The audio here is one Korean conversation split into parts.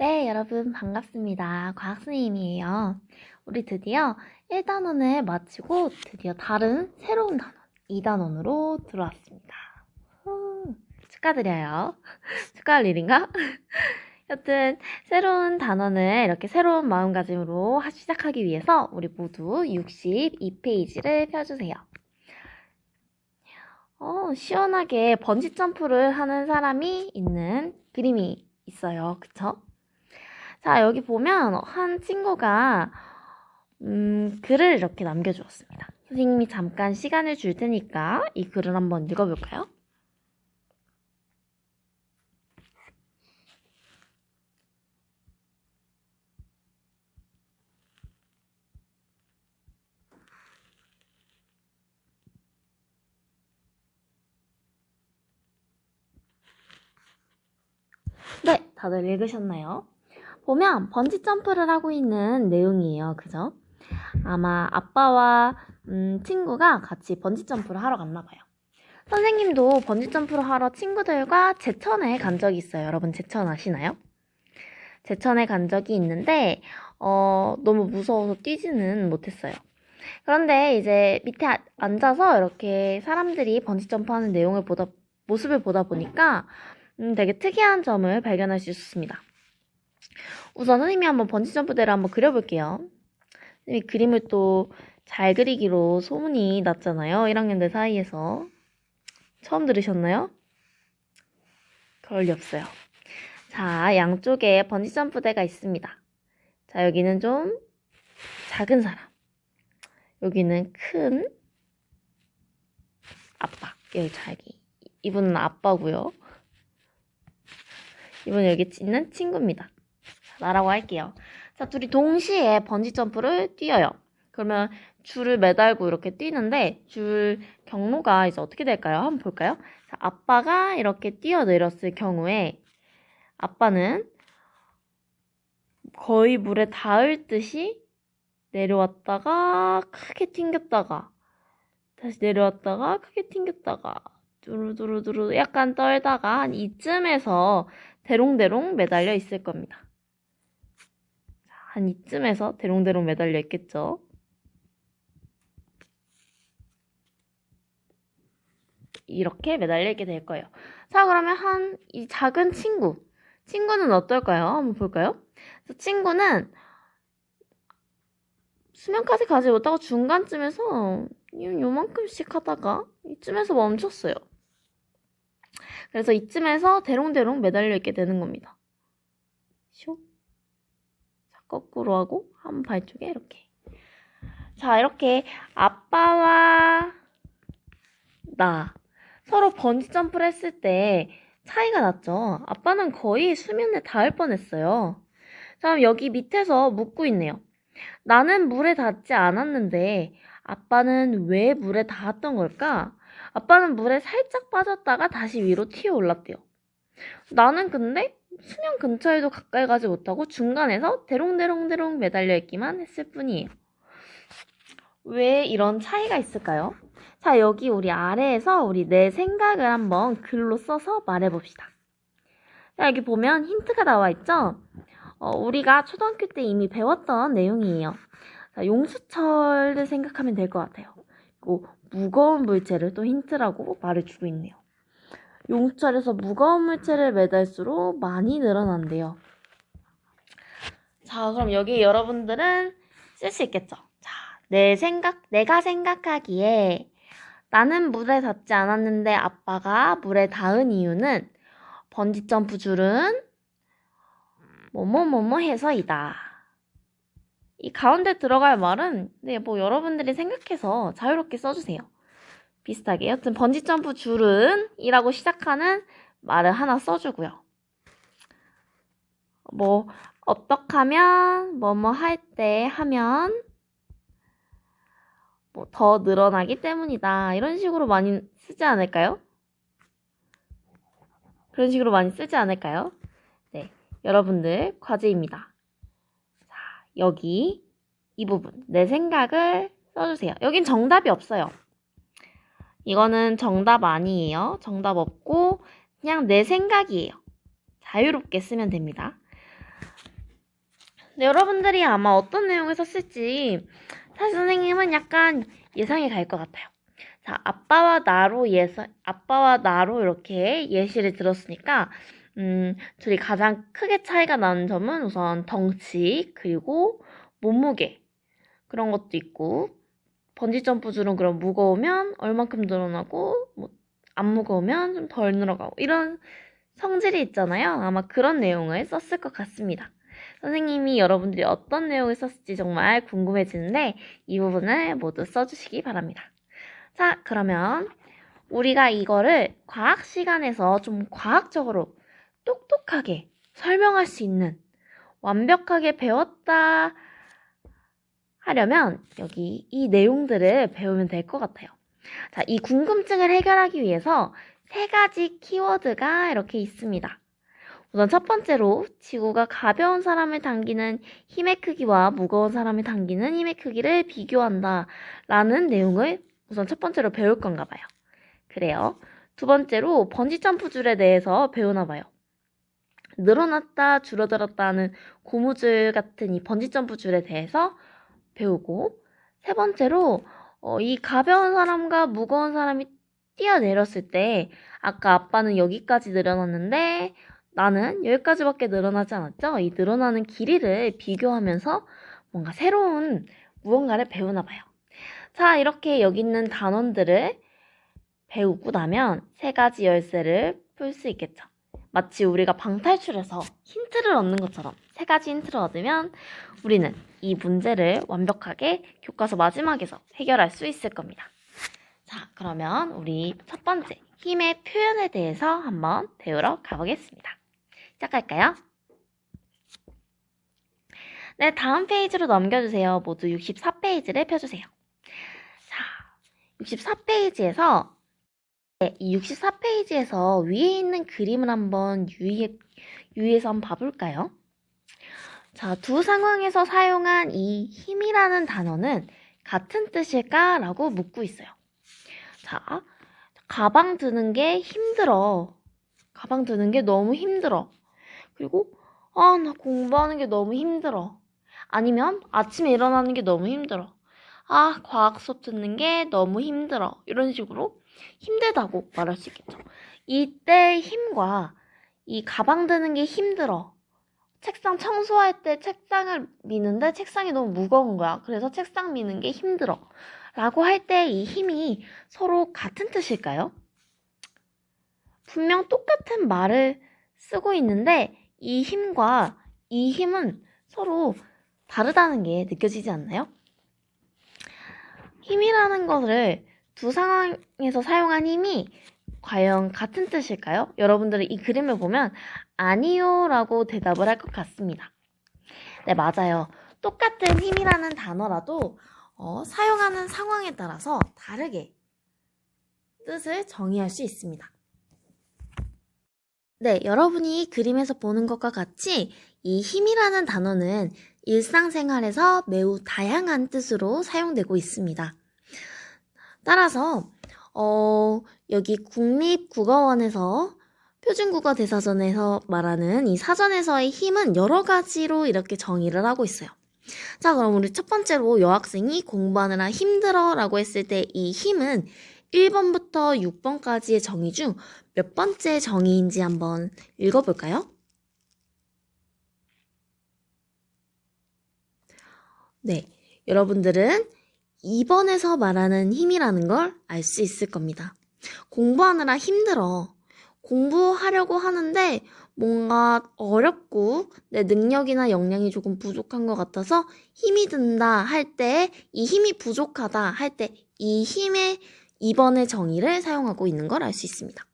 네, 여러분 반갑습니다. 과학선생님이에요. 우리 드디어 1단원을 마치고 드디어 다른 새로운 단원, 2단원으로 들어왔습니다. 축하드려요. 축하할 일인가? 여튼 새로운 단원을 이렇게 새로운 마음가짐으로 시작하기 위해서 우리 모두 62페이지를 펴주세요. 시원하게 번지 점프를 하는 사람이 있는 그림이 있어요. 그쵸? 자, 여기 보면 한 친구가 글을 이렇게 남겨주었습니다. 선생님이 잠깐 시간을 줄 테니까 이 글을 한번 읽어볼까요? 네, 다들 읽으셨나요? 보면 번지 점프를 하고 있는 내용이에요. 그죠? 아마 아빠와 친구가 같이 번지 점프를 하러 갔나 봐요. 선생님도 번지 점프를 하러 친구들과 제천에 간 적이 있어요. 여러분 제천 아시나요? 제천에 간 적이 있는데 너무 무서워서 뛰지는 못했어요. 그런데 이제 밑에 앉아서 이렇게 사람들이 번지 점프하는 모습을 보다 보니까 되게 특이한 점을 발견할 수 있었습니다. 우선 선생님이 한번 번지점프대를 한번 그려볼게요. 선생님이 그림을 또 잘 그리기로 소문이 났잖아요. 1학년들 사이에서. 처음 들으셨나요? 그럴 리 없어요. 자, 양쪽에 번지점프대가 있습니다. 자, 여기는 좀 작은 사람. 여기는 큰 아빠. 여기 자기. 이분은 아빠고요. 이분은 여기 있는 친구입니다. 나라고 할게요. 자, 둘이 동시에 번지점프를 뛰어요. 그러면 줄을 매달고 이렇게 뛰는데 줄 경로가 이제 어떻게 될까요? 한번 볼까요? 자, 아빠가 이렇게 뛰어내렸을 경우에 아빠는 거의 물에 닿을 듯이 내려왔다가 크게 튕겼다가 다시 내려왔다가 크게 튕겼다가 두루두루두루 약간 떨다가 한 이쯤에서 대롱대롱 매달려 있을 겁니다. 한 이쯤에서 대롱대롱 매달려 있겠죠. 이렇게 매달려 있게 될 거예요. 자, 그러면 이 작은 친구는 어떨까요? 한번 볼까요? 친구는 수면까지 가지 못하고 중간쯤에서 요만큼씩 하다가 이쯤에서 멈췄어요. 그래서 이쯤에서 대롱대롱 매달려 있게 되는 겁니다. 슉. 자, 거꾸로 하고 한 발 쪽에 이렇게. 자, 이렇게 아빠와 나 서로 번지 점프를 했을 때 차이가 났죠. 아빠는 거의 수면에 닿을 뻔했어요. 자, 그럼 여기 밑에서 묻고 있네요. 나는 물에 닿지 않았는데 아빠는 왜 물에 닿았던 걸까? 아빠는 물에 살짝 빠졌다가 다시 위로 튀어 올랐대요. 나는 근데 수면 근처에도 가까이 가지 못하고 중간에서 대롱대롱대롱 매달려 있기만 했을 뿐이에요. 왜 이런 차이가 있을까요? 자, 여기 우리 아래에서 우리 내 생각을 한번 글로 써서 말해봅시다. 자, 여기 보면 힌트가 나와 있죠? 우리가 초등학교 때 이미 배웠던 내용이에요. 자, 용수철을 생각하면 될 것 같아요. 그리고 무거운 물체를 또 힌트라고 말해주고 있네요. 용수철에서 무거운 물체를 매달수록 많이 늘어난대요. 자, 그럼 여기 여러분들은 쓸 수 있겠죠? 자, 내가 생각하기에 나는 물에 닿지 않았는데 아빠가 물에 닿은 이유는 번지점프 줄은 뭐뭐뭐뭐 해서이다. 이 가운데 들어갈 말은 뭐 여러분들이 생각해서 자유롭게 써주세요. 비슷하게. 여튼 번지점프 줄은 이라고 시작하는 말을 하나 써주고요. 뭐 어떻게 하면 뭐뭐 할 때 하면 뭐 더 늘어나기 때문이다. 이런 식으로 많이 쓰지 않을까요? 그런 식으로 많이 쓰지 않을까요? 네, 여러분들 과제입니다. 자, 여기 이 부분 내 생각을 써주세요. 여긴 정답이 없어요. 이거는 정답 아니에요. 정답 없고 그냥 내 생각이에요. 자유롭게 쓰면 됩니다. 네, 여러분들이 아마 어떤 내용을 썼을지 사실 선생님은 약간 예상이 갈 것 같아요. 자, 아빠와 나로 이렇게 예시를 들었으니까, 둘이 가장 크게 차이가 나는 점은 우선 덩치, 그리고 몸무게. 그런 것도 있고, 번지점프줄은 그럼 무거우면 얼만큼 늘어나고, 뭐, 안 무거우면 좀 덜 늘어가고, 이런 성질이 있잖아요. 아마 그런 내용을 썼을 것 같습니다. 선생님이 여러분들이 어떤 내용을 썼을지 정말 궁금해지는데, 이 부분을 모두 써주시기 바랍니다. 자, 그러면 우리가 이거를 과학 시간에서 좀 과학적으로 똑똑하게 설명할 수 있는 완벽하게 배웠다 하려면 여기 이 내용들을 배우면 될 것 같아요. 자, 이 궁금증을 해결하기 위해서 3가지 키워드가 이렇게 있습니다. 우선 첫 번째로 지구가 가벼운 사람을 당기는 힘의 크기와 무거운 사람을 당기는 힘의 크기를 비교한다 라는 내용을 우선 첫 번째로 배울 건가 봐요. 그래요. 두 번째로 번지점프줄에 대해서 배우나 봐요. 늘어났다 줄어들었다 하는 고무줄 같은 이 번지점프줄에 대해서 배우고, 세 번째로 이 가벼운 사람과 무거운 사람이 뛰어내렸을 때 아까 아빠는 여기까지 늘어났는데 나는 여기까지밖에 늘어나지 않았죠? 이 늘어나는 길이를 비교하면서 뭔가 새로운 무언가를 배우나 봐요. 자, 이렇게 여기 있는 단원들을 배우고 나면 3가지 열쇠를 풀 수 있겠죠. 마치 우리가 방탈출해서 힌트를 얻는 것처럼 3가지 힌트를 얻으면 우리는 이 문제를 완벽하게 교과서 마지막에서 해결할 수 있을 겁니다. 자, 그러면 우리 첫 번째 힘의 표현에 대해서 한번 배우러 가보겠습니다. 시작할까요? 네, 다음 페이지로 넘겨주세요. 모두 64페이지를 펴주세요. 자, 64페이지에서 이 64페이지에서 위에 있는 그림을 한번 유의해서 한번 봐볼까요? 자, 두 상황에서 사용한 이 힘이라는 단어는 같은 뜻일까? 라고 묻고 있어요. 자, 가방 드는 게 힘들어. 가방 드는 게 너무 힘들어. 그리고 나 공부하는 게 너무 힘들어. 아니면 아침에 일어나는 게 너무 힘들어. 과학 수업 듣는 게 너무 힘들어. 이런 식으로 힘들다고 말할 수 있겠죠. 이때 힘과 이 가방 드는 게 힘들어. 책상 청소할 때 책상을 미는데 책상이 너무 무거운 거야. 그래서 책상 미는 게 힘들어. 라고 할 때 이 힘이 서로 같은 뜻일까요? 분명 똑같은 말을 쓰고 있는데 이 힘과 이 힘은 서로 다르다는 게 느껴지지 않나요? 힘이라는 것을 두 상황에서 사용한 힘이 과연 같은 뜻일까요? 여러분들이 이 그림을 보면 아니요 라고 대답을 할 것 같습니다. 네, 맞아요. 똑같은 힘이라는 단어라도 사용하는 상황에 따라서 다르게 뜻을 정의할 수 있습니다. 네, 여러분이 그림에서 보는 것과 같이 이 힘이라는 단어는 일상생활에서 매우 다양한 뜻으로 사용되고 있습니다. 따라서 여기 국립국어원에서 표준국어대사전에서 말하는 이 사전에서의 힘은 여러 가지로 이렇게 정의를 하고 있어요. 자, 그럼 우리 첫 번째로 여학생이 공부하느라 힘들어 라고 했을 때 이 힘은 1번부터 6번까지의 정의 중 몇 번째 정의인지 한번 읽어볼까요? 네, 여러분들은 2번에서 말하는 힘이라는 걸 알 수 있을 겁니다. 공부하느라 힘들어. 공부하려고 하는데 뭔가 어렵고 내 능력이나 역량이 조금 부족한 것 같아서 힘이 든다 할 때, 이 힘이 부족하다 할 때 이 힘의 2번의 정의를 사용하고 있는 걸 알 수 있습니다.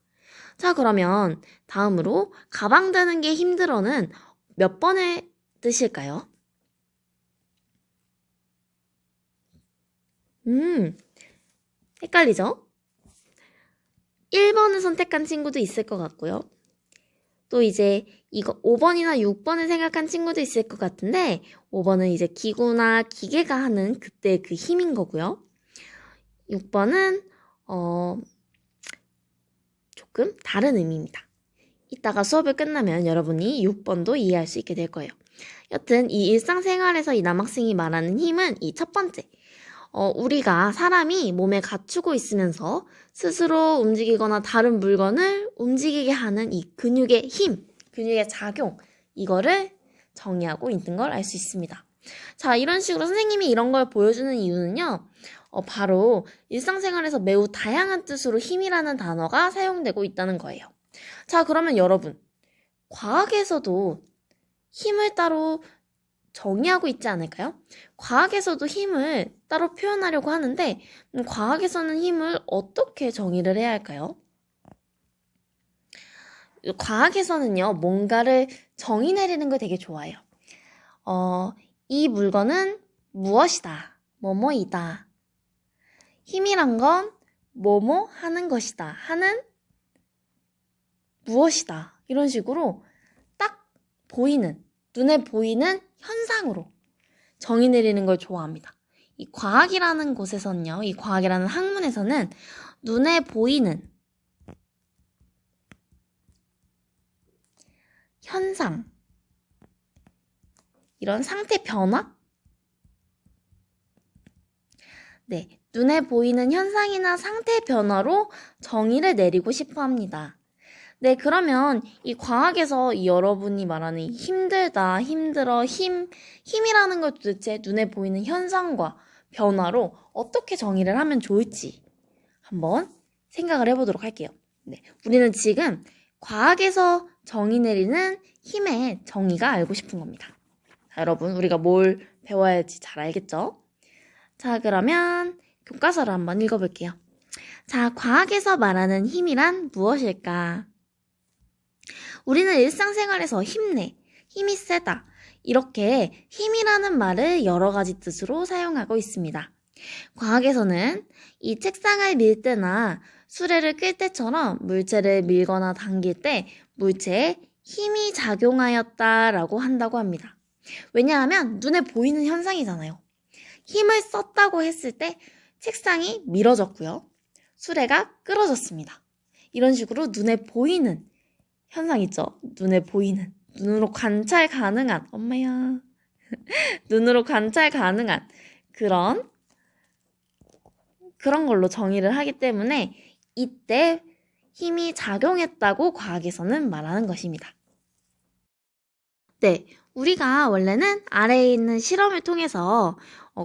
자, 그러면 다음으로 가방 드는 게 힘들어는 몇 번의 뜻일까요? 헷갈리죠? 1번을 선택한 친구도 있을 것 같고요. 또 이제 이거 5번이나 6번을 생각한 친구도 있을 것 같은데 5번은 이제 기구나 기계가 하는 그때 그 힘인 거고요. 6번은 조금 다른 의미입니다. 이따가 수업을 끝나면 여러분이 6번도 이해할 수 있게 될 거예요. 여튼 이 일상생활에서 이 남학생이 말하는 힘은 이 첫 번째. 우리가 사람이 몸에 갖추고 있으면서 스스로 움직이거나 다른 물건을 움직이게 하는 이 근육의 힘, 근육의 작용, 이거를 정의하고 있는 걸 알 수 있습니다. 자, 이런 식으로 선생님이 이런 걸 보여주는 이유는요, 바로 일상생활에서 매우 다양한 뜻으로 힘이라는 단어가 사용되고 있다는 거예요. 자, 그러면 여러분, 과학에서도 힘을 따로 정의하고 있지 않을까요? 과학에서도 힘을 따로 표현하려고 하는데 과학에서는 힘을 어떻게 정의를 해야 할까요? 과학에서는요, 뭔가를 정의 내리는 걸 되게 좋아해요. 이 물건은 무엇이다, 뭐뭐이다. 힘이란 건 뭐뭐 하는 것이다, 하는 무엇이다. 이런 식으로 딱 보이는, 눈에 보이는 현상으로 정의 내리는 걸 좋아합니다. 이 과학이라는 곳에서는요, 이 과학이라는 학문에서는 눈에 보이는 현상, 이런 상태 변화? 네, 눈에 보이는 현상이나 상태 변화로 정의를 내리고 싶어 합니다. 네, 그러면 이 과학에서 이 여러분이 말하는 힘들다, 힘들어, 힘이라는 걸 도대체 눈에 보이는 현상과 변화로 어떻게 정의를 하면 좋을지 한번 생각을 해보도록 할게요. 네, 우리는 지금 과학에서 정의 내리는 힘의 정의가 알고 싶은 겁니다. 자, 여러분, 우리가 뭘 배워야 할지 잘 알겠죠? 자, 그러면 교과서를 한번 읽어볼게요. 자, 과학에서 말하는 힘이란 무엇일까? 우리는 일상생활에서 힘내, 힘이 세다, 이렇게 힘이라는 말을 여러 가지 뜻으로 사용하고 있습니다. 과학에서는 이 책상을 밀 때나 수레를 끌 때처럼 물체를 밀거나 당길 때 물체에 힘이 작용하였다라고 한다고 합니다. 왜냐하면 눈에 보이는 현상이잖아요. 힘을 썼다고 했을 때 책상이 밀어졌고요. 수레가 끌어졌습니다. 이런 식으로 눈에 보이는 현상 있죠? 눈에 보이는, 눈으로 관찰 가능한, 엄마야. 눈으로 관찰 가능한 그런 걸로 정의를 하기 때문에 이때 힘이 작용했다고 과학에서는 말하는 것입니다. 네, 우리가 원래는 아래에 있는 실험을 통해서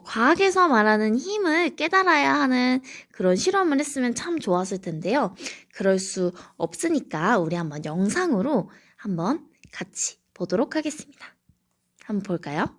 과학에서 말하는 힘을 깨달아야 하는 그런 실험을 했으면 참 좋았을 텐데요. 그럴 수 없으니까 우리 한번 영상으로 한번 같이 보도록 하겠습니다. 한번 볼까요?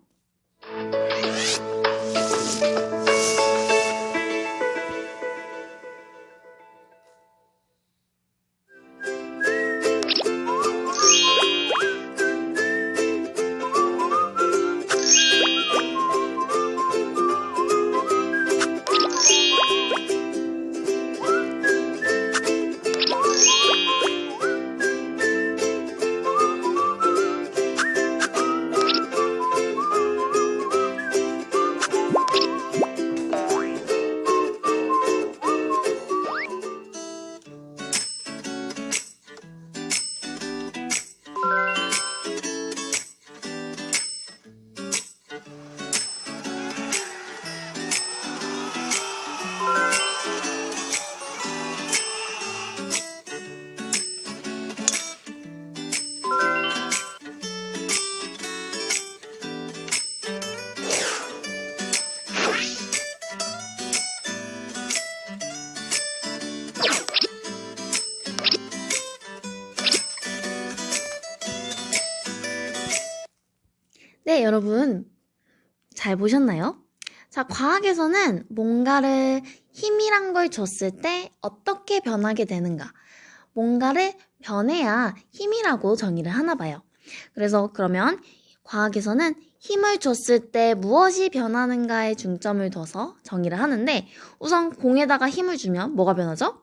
네, 여러분 잘 보셨나요? 자, 과학에서는 뭔가를 힘이란 걸 줬을 때 어떻게 변하게 되는가, 뭔가를 변해야 힘이라고 정의를 하나 봐요. 그래서 그러면 과학에서는 힘을 줬을 때 무엇이 변하는가에 중점을 둬서 정의를 하는데, 우선 공에다가 힘을 주면 뭐가 변하죠?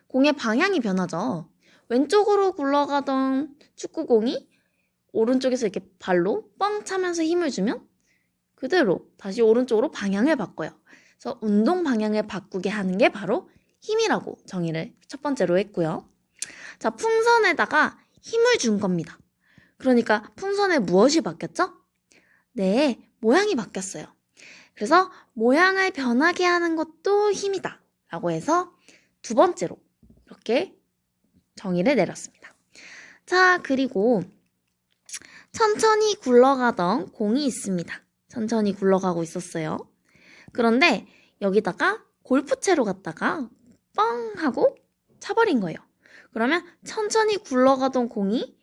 공의 방향이 변하죠. 왼쪽으로 굴러가던 축구공이 오른쪽에서 이렇게 발로 뻥 차면서 힘을 주면 그대로 다시 오른쪽으로 방향을 바꿔요. 그래서 운동 방향을 바꾸게 하는 게 바로 힘이라고 정의를 첫 번째로 했고요. 자, 풍선에다가 힘을 준 겁니다. 그러니까 풍선에 무엇이 바뀌었죠? 네, 모양이 바뀌었어요. 그래서 모양을 변하게 하는 것도 힘이다 라고 해서 두 번째로 이렇게 정의를 내렸습니다. 자, 그리고 천천히 굴러가던 공이 있습니다. 천천히 굴러가고 있었어요. 그런데 여기다가 골프채로 갔다가 뻥 하고 차버린 거예요. 그러면 천천히 굴러가던 공이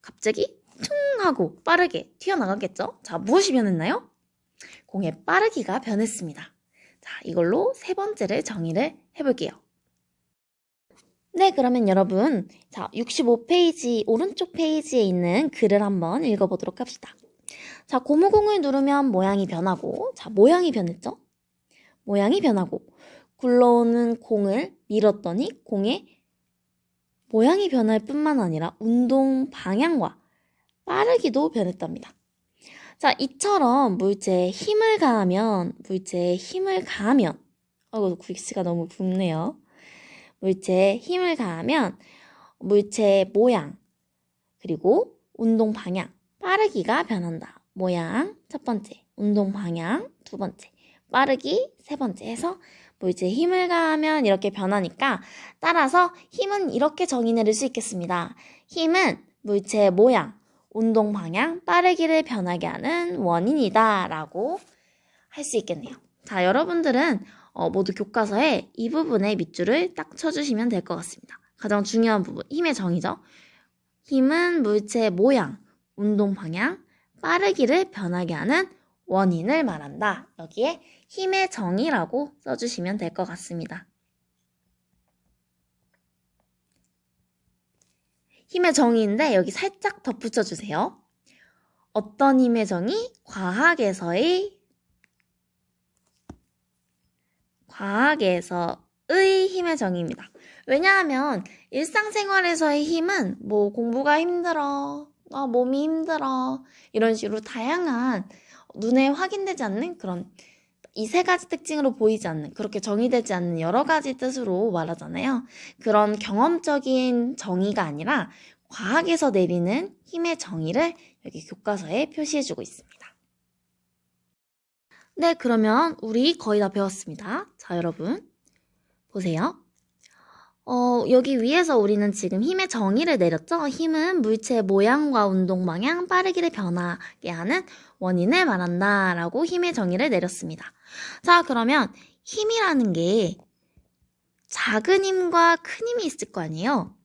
갑자기 퉁 하고 빠르게 튀어나가겠죠? 자, 무엇이 변했나요? 공의 빠르기가 변했습니다. 자, 이걸로 세 번째를 정의를 해볼게요. 네, 그러면 여러분, 자, 65페이지 오른쪽 페이지에 있는 글을 한번 읽어보도록 합시다. 자, 고무공을 누르면 모양이 변하고, 자, 모양이 변했죠? 모양이 변하고, 굴러오는 공을 밀었더니 공의 모양이 변할 뿐만 아니라 운동 방향과 빠르기도 변했답니다. 자, 이처럼 물체에 힘을 가하면, 아이고, 글씨가 너무 붓네요. 물체에 힘을 가하면 물체의 모양, 그리고 운동 방향, 빠르기가 변한다. 모양 첫 번째, 운동 방향 두 번째, 빠르기 세 번째 해서 물체에 힘을 가하면 이렇게 변하니까 따라서 힘은 이렇게 정의 내릴 수 있겠습니다. 힘은 물체의 모양, 운동 방향, 빠르기를 변하게 하는 원인이다 라고 할 수 있겠네요. 자, 여러분들은 모두 교과서에 이 부분에 밑줄을 딱 쳐주시면 될 것 같습니다. 가장 중요한 부분, 힘의 정의죠. 힘은 물체의 모양, 운동 방향, 빠르기를 변하게 하는 원인을 말한다. 여기에 힘의 정의라고 써주시면 될 것 같습니다. 힘의 정의인데 여기 살짝 덧붙여주세요. 어떤 힘의 정의? 과학에서의 힘의 정의입니다. 왜냐하면 일상생활에서의 힘은 뭐 공부가 힘들어, 몸이 힘들어 이런 식으로 다양한 눈에 확인되지 않는 그런 이 세 가지 특징으로 보이지 않는 그렇게 정의되지 않는 여러 가지 뜻으로 말하잖아요. 그런 경험적인 정의가 아니라 과학에서 내리는 힘의 정의를 여기 교과서에 표시해주고 있습니다. 네, 그러면 우리 거의 다 배웠습니다. 자, 여러분 보세요. 여기 위에서 우리는 지금 힘의 정의를 내렸죠? 힘은 물체의 모양과 운동 방향, 빠르기를 변하게 하는 원인을 말한다 라고 힘의 정의를 내렸습니다. 자, 그러면 힘이라는 게 작은 힘과 큰 힘이 있을 거 아니에요?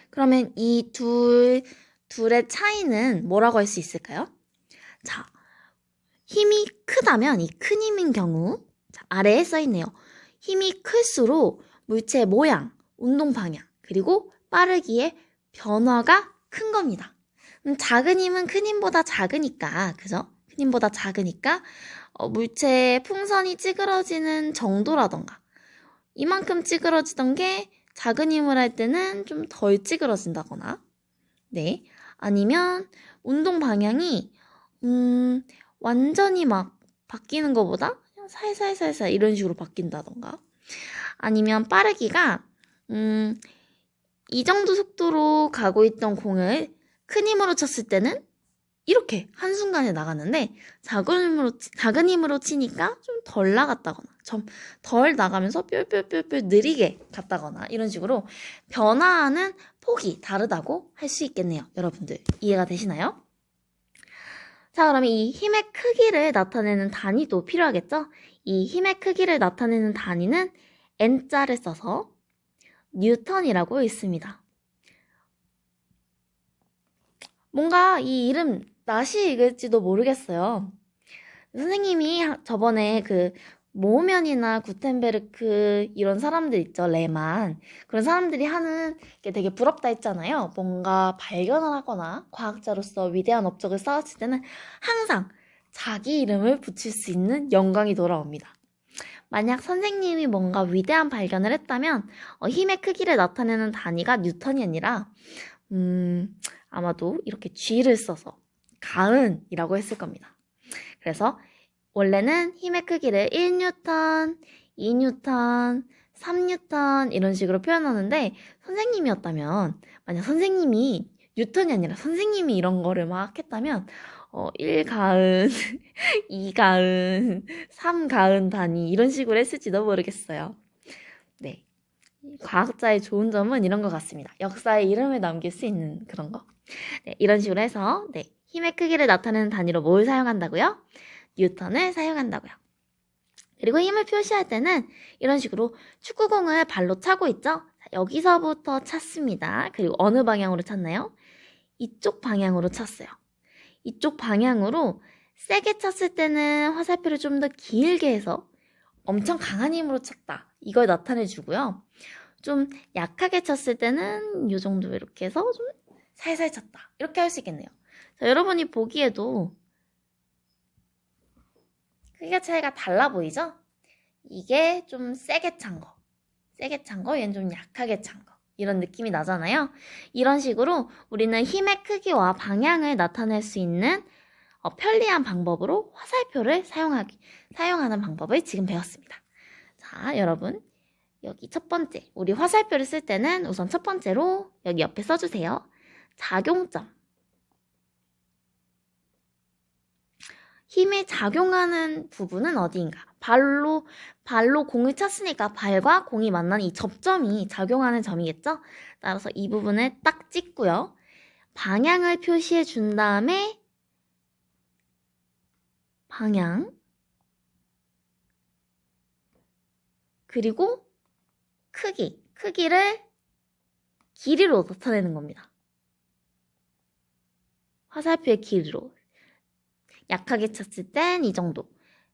그러면 이 둘의 차이는 뭐라고 할 수 있을까요? 자, 힘이 크다면 이 큰 힘인 경우 자, 아래에 써있네요. 힘이 클수록 물체의 모양, 운동 방향, 그리고 빠르기의 변화가 큰 겁니다. 작은 힘은 큰 힘보다 작으니까, 그죠? 큰 힘보다 작으니까 물체의 풍선이 찌그러지는 정도라던가 이만큼 찌그러지던 게 작은 힘을 할 때는 좀 덜 찌그러진다거나 네, 아니면 운동 방향이 완전히 막 바뀌는 것보다 그냥 살살살살 이런 식으로 바뀐다던가 아니면 빠르기가 이 정도 속도로 가고 있던 공을 큰 힘으로 쳤을 때는 이렇게 한순간에 나갔는데 작은 힘으로 치니까 좀 덜 나갔다거나 좀 덜 나가면서 뿅뿅뿅뿅 느리게 갔다거나 이런 식으로 변화하는 폭이 다르다고 할 수 있겠네요. 여러분들 이해가 되시나요? 자, 그러면 이 힘의 크기를 나타내는 단위도 필요하겠죠? 이 힘의 크기를 나타내는 단위는 N자를 써서 뉴턴이라고 있습니다. 뭔가 이 이름 낯이 익을지도 모르겠어요. 선생님이 저번에 그 모우면이나 구텐베르크 이런 사람들 있죠, 레만. 그런 사람들이 하는 게 되게 부럽다 했잖아요. 뭔가 발견을 하거나 과학자로서 위대한 업적을 쌓았을 때는 항상 자기 이름을 붙일 수 있는 영광이 돌아옵니다. 만약 선생님이 뭔가 위대한 발견을 했다면 힘의 크기를 나타내는 단위가 뉴턴이 아니라 아마도 이렇게 G를 써서 가은이라고 했을 겁니다. 그래서 원래는 힘의 크기를 1뉴턴, 2뉴턴, 3뉴턴 이런 식으로 표현하는데 선생님이었다면 만약 선생님이 뉴턴이 아니라 선생님이 이런 거를 막 했다면 1가은, 2가은, 3가은 단위 이런 식으로 했을지도 모르겠어요. 네. 과학자의 좋은 점은 이런 것 같습니다. 역사에 이름을 남길 수 있는 그런 거. 네, 이런 식으로 해서 네, 힘의 크기를 나타내는 단위로 뭘 사용한다고요? 뉴턴을 사용한다고요. 그리고 힘을 표시할 때는 이런 식으로 축구공을 발로 차고 있죠? 자, 여기서부터 찼습니다. 그리고 어느 방향으로 찼나요? 이쪽 방향으로 찼어요. 이쪽 방향으로 세게 찼을 때는 화살표를 좀 더 길게 해서 엄청 강한 힘으로 찼다. 이걸 나타내 주고요. 좀 약하게 찼을 때는 이 정도 이렇게 해서 좀 살살 찼다. 이렇게 할 수 있겠네요. 자, 여러분이 보기에도 크기가 차이가 달라 보이죠? 이게 좀 세게 찬 거. 세게 찬 거, 얘는 좀 약하게 찬 거. 이런 느낌이 나잖아요. 이런 식으로 우리는 힘의 크기와 방향을 나타낼 수 있는 편리한 방법으로 화살표를 사용하는 방법을 지금 배웠습니다. 자, 여러분. 여기 첫 번째, 우리 화살표를 쓸 때는 우선 첫 번째로 여기 옆에 써주세요. 작용점. 힘이 작용하는 부분은 어디인가? 발로 공을 찼으니까 발과 공이 만나는 이 접점이 작용하는 점이겠죠? 따라서 이 부분을 딱 찍고요. 방향을 표시해 준 다음에 방향 그리고 크기를 길이로 나타내는 겁니다. 화살표의 길이로. 약하게 찼을 땐 이 정도,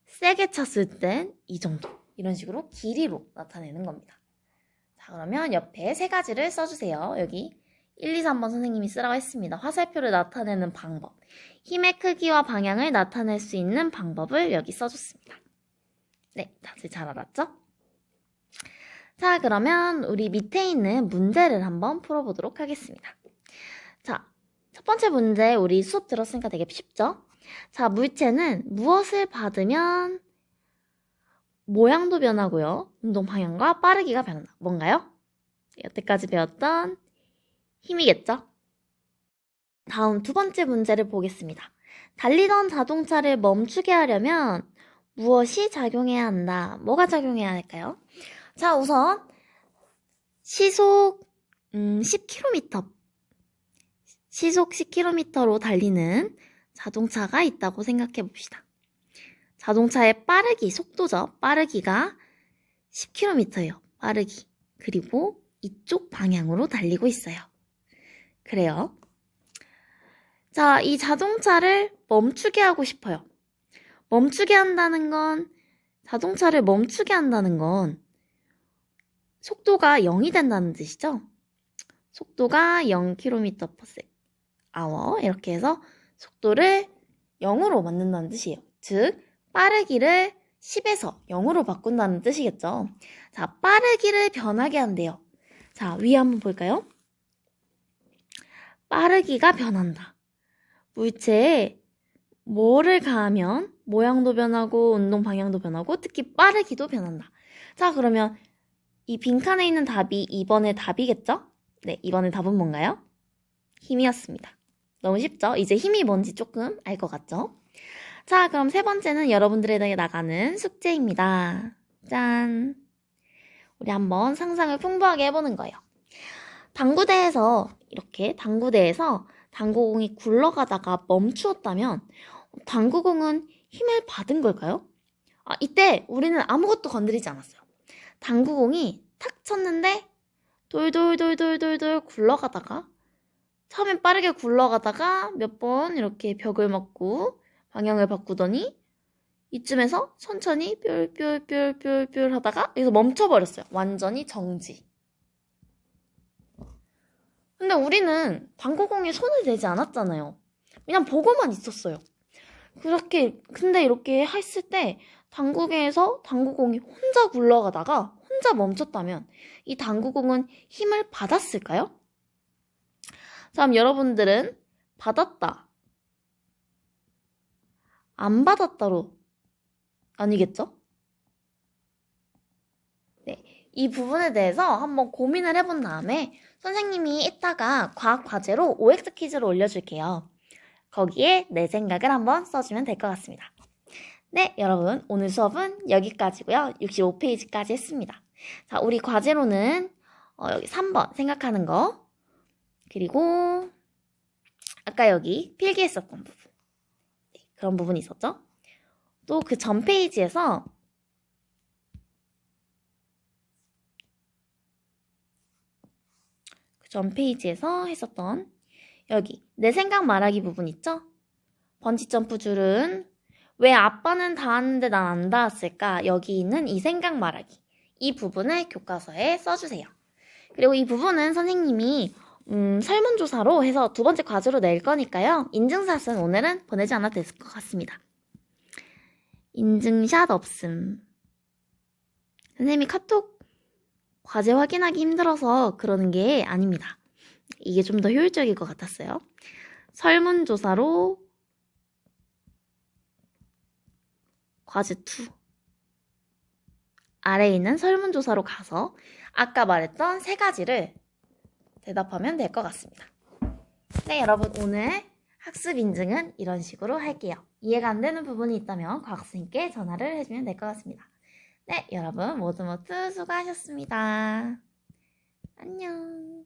세게 찼을 땐 이 정도. 이런 식으로 길이로 나타내는 겁니다. 자, 그러면 옆에 세 가지를 써주세요. 여기 1, 2, 3번 선생님이 쓰라고 했습니다. 화살표를 나타내는 방법. 힘의 크기와 방향을 나타낼 수 있는 방법을 여기 써줬습니다. 네, 다들 잘 알았죠? 자, 그러면 우리 밑에 있는 문제를 한번 풀어보도록 하겠습니다. 자, 첫 번째 문제 우리 수업 들었으니까 되게 쉽죠? 자, 물체는 무엇을 받으면 모양도 변하고요. 운동 방향과 빠르기가 변한다. 뭔가요? 여태까지 배웠던 힘이겠죠? 다음 두 번째 문제를 보겠습니다. 달리던 자동차를 멈추게 하려면 무엇이 작용해야 한다? 뭐가 작용해야 할까요? 자, 우선 시속 10km 시속 10km로 달리는 자동차가 있다고 생각해 봅시다. 자동차의 빠르기, 속도죠. 빠르기가 10km예요. 빠르기. 그리고 이쪽 방향으로 달리고 있어요. 그래요. 자, 이 자동차를 멈추게 하고 싶어요. 자동차를 멈추게 한다는 건 속도가 0이 된다는 뜻이죠. 속도가 0km/h 이렇게 해서 속도를 0으로 만든다는 뜻이에요. 즉, 빠르기를 10에서 0으로 바꾼다는 뜻이겠죠. 자, 빠르기를 변하게 한대요. 자, 위에 한번 볼까요? 빠르기가 변한다. 물체에 뭐를 가하면 모양도 변하고 운동 방향도 변하고 특히 빠르기도 변한다. 자, 그러면 이 빈칸에 있는 답이 2번의 답이겠죠? 네, 2번의 답은 뭔가요? 힘이었습니다. 너무 쉽죠? 이제 힘이 뭔지 조금 알 것 같죠? 자, 그럼 세 번째는 여러분들에게 나가는 숙제입니다. 짠! 우리 한번 상상을 풍부하게 해보는 거예요. 당구대에서 당구공이 굴러가다가 멈추었다면 당구공은 힘을 받은 걸까요? 이때 우리는 아무것도 건드리지 않았어요. 당구공이 탁 쳤는데 돌돌돌돌돌돌 굴러가다가 처음엔 빠르게 굴러가다가 몇 번 이렇게 벽을 맞고 방향을 바꾸더니 이쯤에서 천천히 뿅뿅뿅뿅뿅 하다가 여기서 멈춰버렸어요. 완전히 정지. 근데 우리는 당구공에 손을 대지 않았잖아요. 그냥 보고만 있었어요. 근데 이렇게 했을 때 당구계에서 당구공이 혼자 굴러가다가 혼자 멈췄다면 이 당구공은 힘을 받았을까요? 자, 그럼 여러분들은 받았다, 안 받았다로 아니겠죠? 네, 이 부분에 대해서 한번 고민을 해본 다음에 선생님이 이따가 과학 과제로 OX 퀴즈를 올려줄게요. 거기에 내 생각을 한번 써주면 될 것 같습니다. 네, 여러분 오늘 수업은 여기까지고요. 65페이지까지 했습니다. 자, 우리 과제로는 여기 3번 생각하는 거, 그리고 아까 여기 필기했었던 부분, 네, 그런 부분이 있었죠. 또 그 전 페이지에서 했었던 여기 내 생각 말하기 부분 있죠? 번지점프 줄은 왜 아빠는 닿았는데 난 안 닿았을까? 여기 있는 이 생각 말하기, 이 부분을 교과서에 써주세요. 그리고 이 부분은 선생님이 설문조사로 해서 두 번째 과제로 낼 거니까요. 인증샷은 오늘은 보내지 않아도 될 것 같습니다. 인증샷 없음. 선생님이 카톡 과제 확인하기 힘들어서 그러는 게 아닙니다. 이게 좀 더 효율적일 것 같았어요. 설문조사로 과제 2. 아래에 있는 설문조사로 가서 아까 말했던 3가지를 대답하면 될 것 같습니다. 네, 여러분 오늘 학습 인증은 이런 식으로 할게요. 이해가 안 되는 부분이 있다면 과학선생님께 전화를 해주면 될 것 같습니다. 네, 여러분 모두 수고하셨습니다. 안녕.